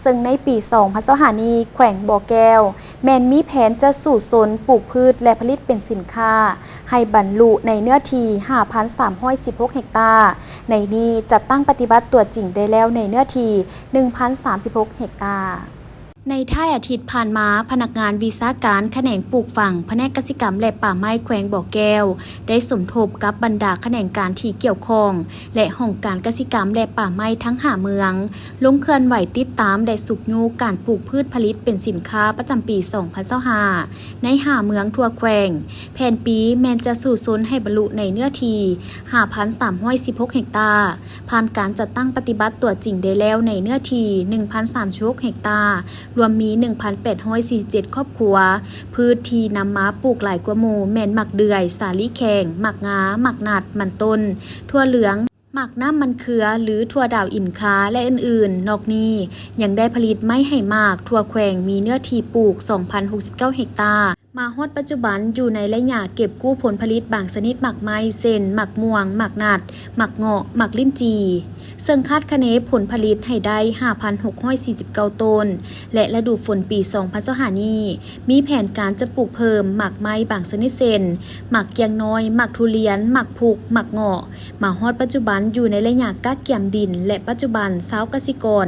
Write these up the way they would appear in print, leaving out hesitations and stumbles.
ซึ่งในปี2025นี้แขวงบ่อแก้วแม่นมีแผนจะสู่สนปลูกพืชและผลิตเป็นสินค้าให้บรรลุในเนื้อที่ 5,316 เฮกตาร์ในนี้จะตั้งปฏิบัติตัวจริงได้แล้วในเนื้อที่ 1,036 เฮกตาร์ในท้ายอาทิตย์ผ่านมาพนักงานวิชาการแขนงปลูกฝังแผนกเกษตรกรรมและป่าไม้แขวงบ่อแก้วได้สมทบกับบรรดาแขนงการที่เกี่ยวข้องและห้องการเกษตรกรรมและป่าไม้ทั้ง5เมืองลงเคลื่อนไหวติดตามและสุกยูการปลูกพืชผลิตเป็นสินค้าประจำปี2025ใน5เมืองทั่วแขวงแผนปีแมนจะสู่ซนให้บรรลุในเนื้อที่ 5,316 เฮกตาร์ผ่านการจัดตั้งปฏิบัติตัวจริงได้แล้วในเนื้อที่ 1,036 เฮกตาร์รวมมี 1,847 ครอบครัวพืชที่นำมาปลูกหลายกว่าหมู่แม่นหมักเดือยสาลี่แข็งหมักงาหมักนัดมันต้นทั่วเหลืองหมักน้ำมันเขือหรือถั่วดาวอินคาและอื่นๆนอกนี้ยังได้ผลิตไม้ไห่หมากทั่วแขวงมีเนื้อที่ปลูก 2,069 เฮกตาร์มาฮอดปัจจุบันอยู่ในระยะเก็บกู้ผลผลิตบางชนิดหมักไม้เส้นหมักม่วงหมักนัดหมักเงาะหมักลิ้นจีซึ่งคาดคะเนผลผลิตให้ได้ 5,649 ต้นและฤดูฝนปี2025นี้มีแผนการจะปลูกเพิ่มหมักไม้บางชนิดเส้นหมักเกียงน้อยหมักทุเรียนหมักพุกหมักเงาะมาฮอดปัจจุบันอยู่ในระยะกักเกี่ยมดินและปัจจุบันชาวเกษตรกร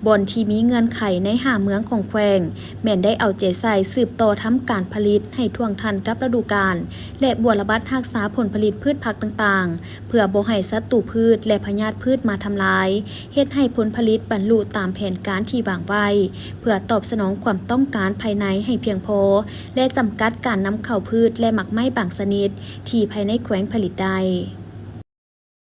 บอนที่มีเงื่อนไขใน5เมืองของแขวงแม่นได้เอาใจใส่สืบต่อทำการผลิตให้ท่วงทันกับฤดูกาลและบวรบัดรักษาผลผลิตพืชผักต่างๆเพื่อบ่ให้ศัตรูพืชและพยาธิพืชมาทำลายเฮ็ดให้ผลผลิตบรรลุตามแผนการที่วางไว้เพื่อตอบสนองความต้องการภายในให้เพียงพอและจำกัดการนำเข้าพืชและหมักไม้บางชนิดที่ภายในแขวงผลิตได้